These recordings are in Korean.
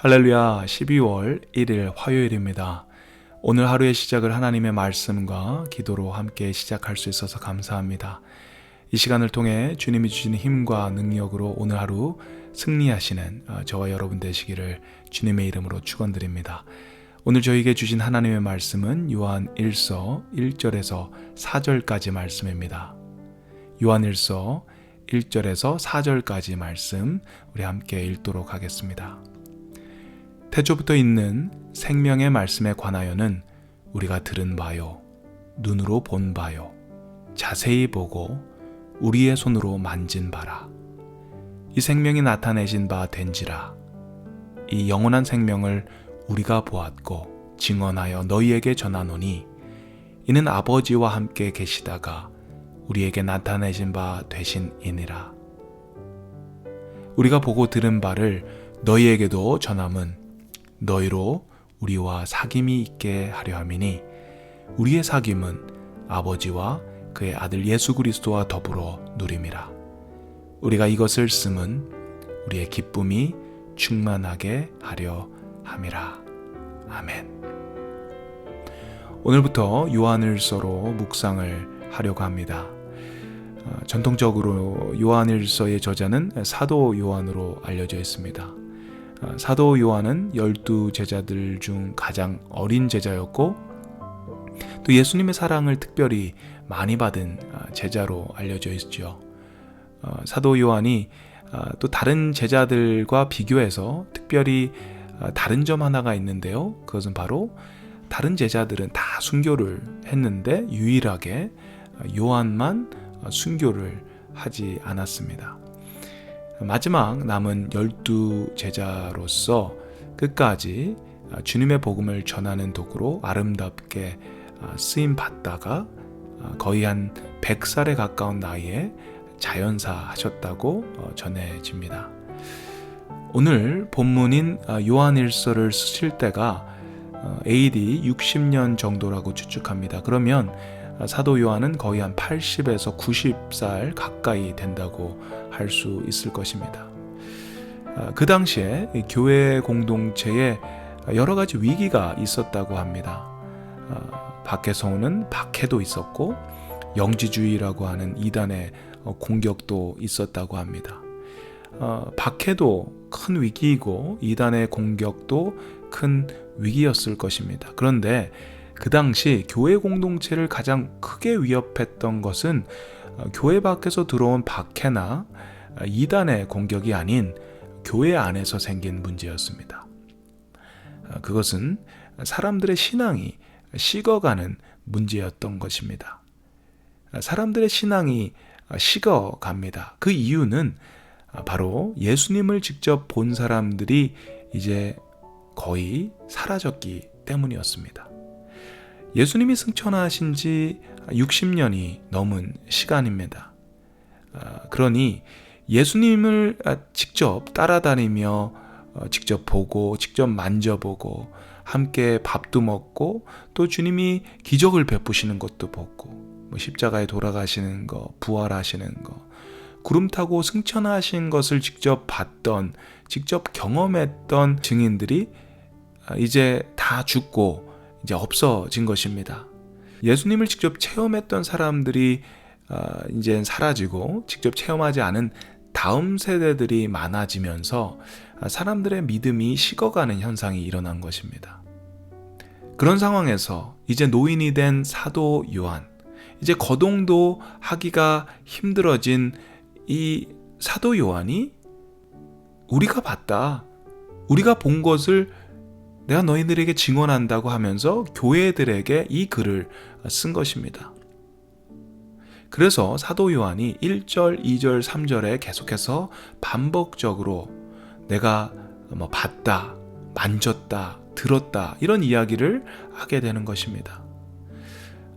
할렐루야, 12월 1일 화요일입니다. 오늘 하루의 시작을 하나님의 말씀과 기도로 함께 시작할 수 있어서 감사합니다. 이 시간을 통해 주님이 주신 힘과 능력으로 오늘 하루 승리하시는 저와 여러분 되시기를 주님의 이름으로 축원드립니다. 오늘 저에게 주신 하나님의 말씀은 요한 1서 1절에서 4절까지 말씀입니다. 요한 1서 1절에서 4절까지 말씀 우리 함께 읽도록 하겠습니다. 태초부터 있는 생명의 말씀에 관하여는 우리가 들은 바요, 눈으로 본 바요, 자세히 보고 우리의 손으로 만진 바라. 이 생명이 나타내신 바 된지라. 이 영원한 생명을 우리가 보았고 증언하여 너희에게 전하노니 이는 아버지와 함께 계시다가 우리에게 나타내신 바 되신 이니라. 우리가 보고 들은 바를 너희에게도 전함은 너희로 우리와 사귐이 있게 하려 함이니 우리의 사귐은 아버지와 그의 아들 예수 그리스도와 더불어 누림이라. 우리가 이것을 쓰면 우리의 기쁨이 충만하게 하려 함이라. 아멘. 오늘부터 요한일서로 묵상을 하려고 합니다. 전통적으로 요한일서의 저자는 사도 요한으로 알려져 있습니다. 사도 요한은 12제자들 중 가장 어린 제자였고 또 예수님의 사랑을 특별히 많이 받은 제자로 알려져 있죠. 사도 요한이 또 다른 제자들과 비교해서 특별히 다른 점 하나가 있는데요. 그것은 바로 다른 제자들은 다 순교를 했는데 유일하게 요한만 순교를 하지 않았습니다. 마지막 남은 12제자로서 끝까지 주님의 복음을 전하는 도구로 아름답게 쓰임 받다가 거의 한 100살에 가까운 나이에 자연사 하셨다고 전해집니다. 오늘 본문인 요한일서를 쓰실 때가 AD 60년 정도라고 추측합니다. 그러면 사도 요한은 거의 한 80에서 90살 가까이 된다고 할 수 있을 것입니다. 그 당시에 교회 공동체에 여러 가지 위기가 있었다고 합니다. 밖에서 오는 박해도 있었고 영지주의라고 하는 이단의 공격도 있었다고 합니다. 박해도 큰 위기이고 이단의 공격도 큰 위기였을 것입니다. 그런데 그 당시 교회 공동체를 가장 크게 위협했던 것은 교회 밖에서 들어온 박해나 이단의 공격이 아닌 교회 안에서 생긴 문제였습니다. 그것은 사람들의 신앙이 식어가는 문제였던 것입니다. 사람들의 신앙이 식어갑니다. 그 이유는 바로 예수님을 직접 본 사람들이 이제 거의 사라졌기 때문이었습니다. 예수님이 승천하신 지 60년이 넘은 시간입니다. 그러니 예수님을 직접 따라다니며 직접 보고 직접 만져보고 함께 밥도 먹고 또 주님이 기적을 베푸시는 것도 보고 십자가에 돌아가시는 거, 부활하시는 거, 구름 타고 승천하신 것을 직접 봤던, 직접 경험했던 증인들이 이제 다 죽고 이제 없어진 것입니다. 예수님을 직접 체험했던 사람들이 이제 사라지고 직접 체험하지 않은 다음 세대들이 많아지면서 사람들의 믿음이 식어가는 현상이 일어난 것입니다. 그런 상황에서 이제 노인이 된 사도 요한, 이제 거동도 하기가 힘들어진 이 사도 요한이 우리가 봤다, 우리가 본 것을 내가 너희들에게 증언한다고 하면서 교회들에게 이 글을 쓴 것입니다. 그래서 사도 요한이 1절, 2절, 3절에 계속해서 반복적으로 내가 봤다, 만졌다, 들었다 이런 이야기를 하게 되는 것입니다.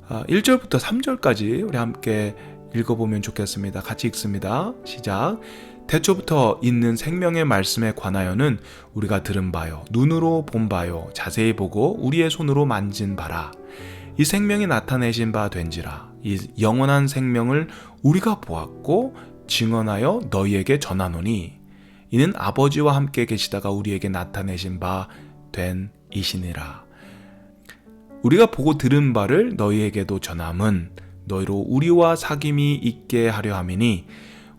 1절부터 3절까지 우리 함께 읽어보면 좋겠습니다. 같이 읽습니다. 시작. 태초부터 있는 생명의 말씀에 관하여는 우리가 들은 바요, 눈으로 본 바요, 자세히 보고 우리의 손으로 만진 바라. 이 생명이 나타내신 바 된지라. 이 영원한 생명을 우리가 보았고 증언하여 너희에게 전하노니 이는 아버지와 함께 계시다가 우리에게 나타내신 바 된 이시니라. 우리가 보고 들은 바를 너희에게도 전함은 너희로 우리와 사귐이 있게 하려 함이니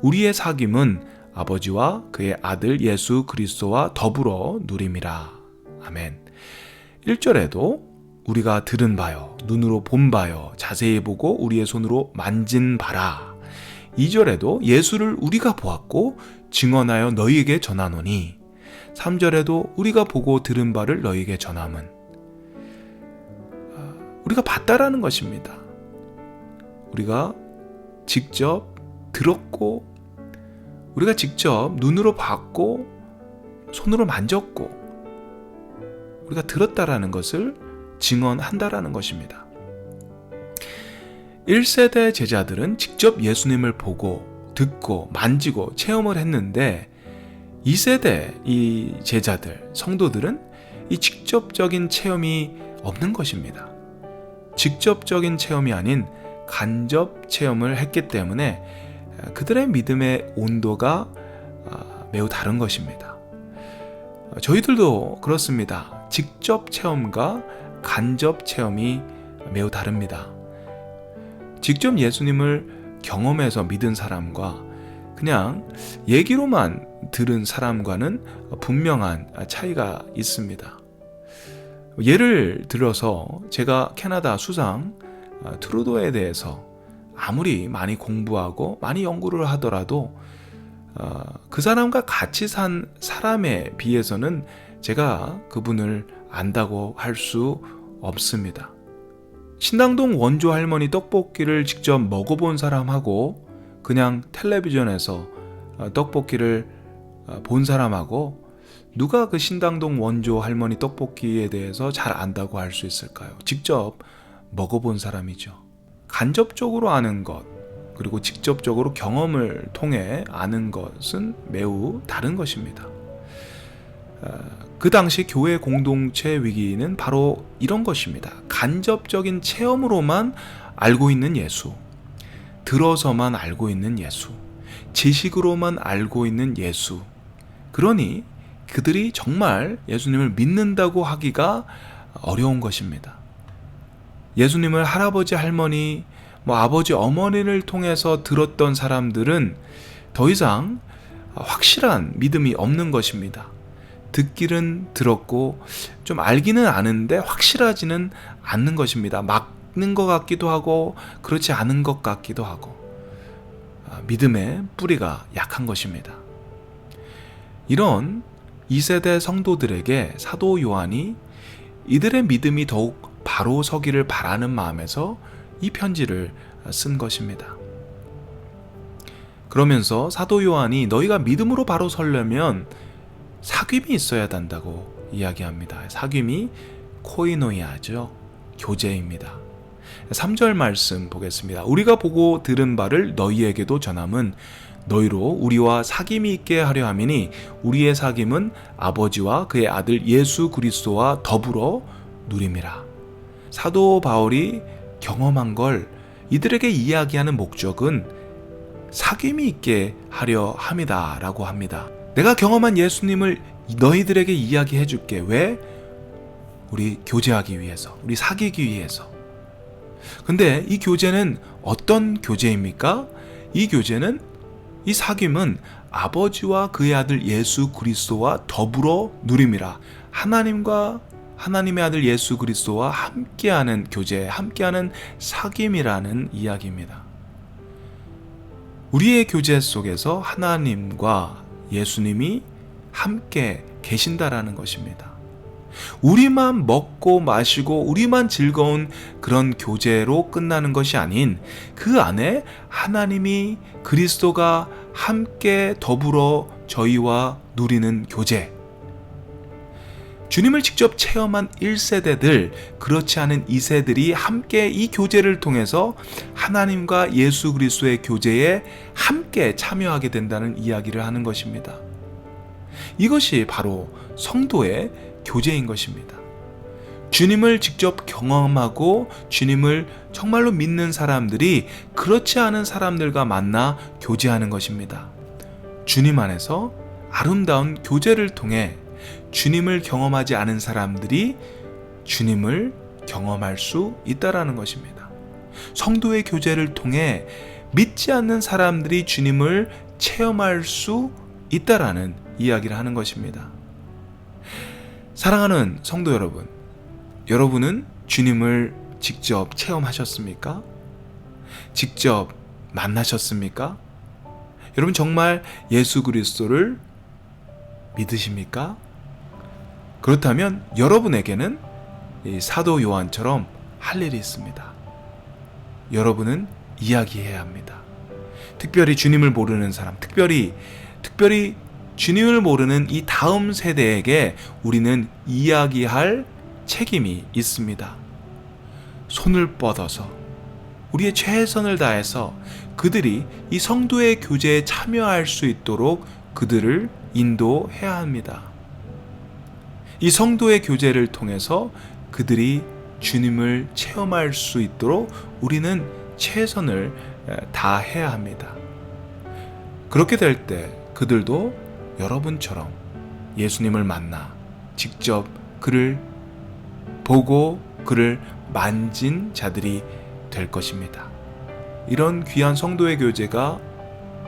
우리의 사귐은 아버지와 그의 아들 예수 그리스도와 더불어 누림이라. 아멘. 1절에도 우리가 들은 바요, 눈으로 본 바요, 자세히 보고 우리의 손으로 만진 바라. 2절에도 예수를 우리가 보았고 증언하여 너희에게 전하노니. 3절에도 우리가 보고 들은 바를 너희에게 전함은 우리가 봤다라는 것입니다. 우리가 직접 들었고 우리가 직접 눈으로 봤고 손으로 만졌고 우리가 들었다라는 것을 증언한다라는 것입니다. 1세대 제자들은 직접 예수님을 보고 듣고 만지고 체험을 했는데 2세대 이 제자들, 성도들은 이 직접적인 체험이 없는 것입니다. 직접적인 체험이 아닌 간접 체험을 했기 때문에 그들의 믿음의 온도가 매우 다른 것입니다. 저희들도 그렇습니다. 직접 체험과 간접 체험이 매우 다릅니다. 직접 예수님을 경험해서 믿은 사람과 그냥 얘기로만 들은 사람과는 분명한 차이가 있습니다. 예를 들어서 제가 캐나다 수상 트루도에 대해서 아무리 많이 공부하고 많이 연구를 하더라도 그 사람과 같이 산 사람에 비해서는 제가 그분을 안다고 할 수 없습니다. 신당동 원조 할머니 떡볶이를 직접 먹어본 사람하고 그냥 텔레비전에서 떡볶이를 본 사람하고 누가 그 신당동 원조 할머니 떡볶이에 대해서 잘 안다고 할 수 있을까요? 직접 먹어본 사람이죠. 간접적으로 아는 것 그리고 직접적으로 경험을 통해 아는 것은 매우 다른 것입니다. 그 당시 교회 공동체 위기는 바로 이런 것입니다. 간접적인 체험으로만 알고 있는 예수, 들어서만 알고 있는 예수, 지식으로만 알고 있는 예수. 그러니 그들이 정말 예수님을 믿는다고 하기가 어려운 것입니다. 예수님을 할아버지, 할머니, 아버지, 어머니를 통해서 들었던 사람들은 더 이상 확실한 믿음이 없는 것입니다. 듣기는 들었고 좀 알기는 아는데 확실하지는 않는 것입니다. 맞는 것 같기도 하고 그렇지 않은 것 같기도 하고 믿음의 뿌리가 약한 것입니다. 이런 2세대 성도들에게 사도 요한이 이들의 믿음이 더욱 바로 서기를 바라는 마음에서 이 편지를 쓴 것입니다. 그러면서 사도 요한이 너희가 믿음으로 바로 서려면 사귐이 있어야 한다고 이야기합니다. 사귐이 코이노이아죠. 교제입니다. 3절 말씀 보겠습니다. 우리가 보고 들은 바를 너희에게도 전함은 너희로 우리와 사귐이 있게 하려 함이니 우리의 사귐은 아버지와 그의 아들 예수 그리스도와 더불어 누림이라. 사도 바울이 경험한 걸 이들에게 이야기하는 목적은 사귐이 있게 하려 함이다 라고 합니다. 내가 경험한 예수님을 너희들에게 이야기해 줄게. 왜? 우리 교제하기 위해서, 우리 사귀기 위해서. 근데 이 교제는 어떤 교제입니까? 이 교제는, 이 사귐은 아버지와 그의 아들 예수 그리스도와 더불어 누림이라. 하나님과 하나님의 아들 예수 그리스도와 함께하는 교제, 함께하는 사귐이라는 이야기입니다. 우리의 교제 속에서 하나님과 예수님이 함께 계신다라는 것입니다. 우리만 먹고 마시고 우리만 즐거운 그런 교제로 끝나는 것이 아닌 그 안에 하나님이 그리스도가 함께 더불어 저희와 누리는 교제. 주님을 직접 체험한 1세대들, 그렇지 않은 2세들이 함께 이 교제를 통해서 하나님과 예수 그리스도의 교제에 함께 참여하게 된다는 이야기를 하는 것입니다. 이것이 바로 성도의 교제인 것입니다. 주님을 직접 경험하고 주님을 정말로 믿는 사람들이 그렇지 않은 사람들과 만나 교제하는 것입니다. 주님 안에서 아름다운 교제를 통해 주님을 경험하지 않은 사람들이 주님을 경험할 수 있다라는 것입니다. 성도의 교제를 통해 믿지 않는 사람들이 주님을 체험할 수 있다라는 이야기를 하는 것입니다. 사랑하는 성도 여러분, 여러분은 주님을 직접 체험하셨습니까? 직접 만나셨습니까? 여러분 정말 예수 그리스도를 믿으십니까? 그렇다면 여러분에게는 이 사도 요한처럼 할 일이 있습니다. 여러분은 이야기해야 합니다. 특별히 주님을 모르는 사람, 특별히 주님을 모르는 이 다음 세대에게 우리는 이야기할 책임이 있습니다. 손을 뻗어서 우리의 최선을 다해서 그들이 이 성도의 교제에 참여할 수 있도록 그들을 인도해야 합니다. 이 성도의 교제를 통해서 그들이 주님을 체험할 수 있도록 우리는 최선을 다해야 합니다. 그렇게 될 때 그들도 여러분처럼 예수님을 만나 직접 그를 보고 그를 만진 자들이 될 것입니다. 이런 귀한 성도의 교제가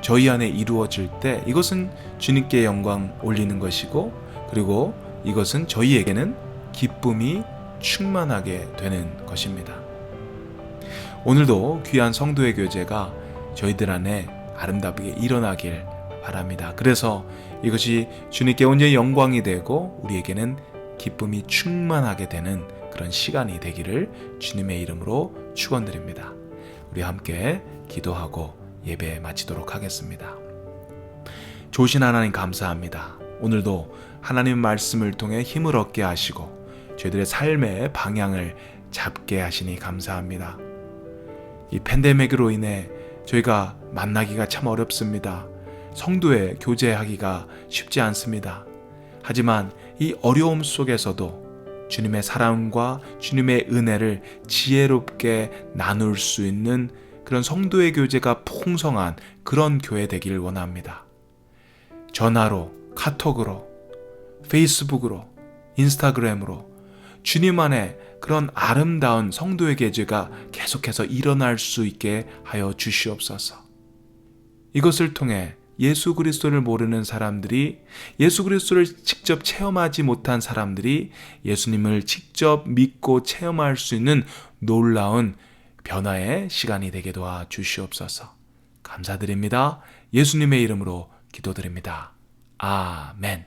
저희 안에 이루어질 때 이것은 주님께 영광 올리는 것이고, 그리고 이것은 저희에게는 기쁨이 충만하게 되는 것입니다. 오늘도 귀한 성도의 교제가 저희들 안에 아름답게 일어나길 바랍니다. 그래서 이것이 주님께 온전히 영광이 되고 우리에게는 기쁨이 충만하게 되는 그런 시간이 되기를 주님의 이름으로 축원드립니다. 우리 함께 기도하고 예배 마치도록 하겠습니다. 좋으신 하나님 감사합니다. 오늘도 하나님 말씀을 통해 힘을 얻게 하시고 저희들의 삶의 방향을 잡게 하시니 감사합니다. 이 팬데믹으로 인해 저희가 만나기가 참 어렵습니다. 성도의 교제하기가 쉽지 않습니다. 하지만 이 어려움 속에서도 주님의 사랑과 주님의 은혜를 지혜롭게 나눌 수 있는 그런 성도의 교제가 풍성한 그런 교회 되기를 원합니다. 전화로, 카톡으로, 페이스북으로, 인스타그램으로 주님 안에 그런 아름다운 성도의 교제가 계속해서 일어날 수 있게 하여 주시옵소서. 이것을 통해 예수 그리스도를 모르는 사람들이, 예수 그리스도를 직접 체험하지 못한 사람들이 예수님을 직접 믿고 체험할 수 있는 놀라운 변화의 시간이 되게 도와 주시옵소서. 감사드립니다. 예수님의 이름으로 기도드립니다. 아멘.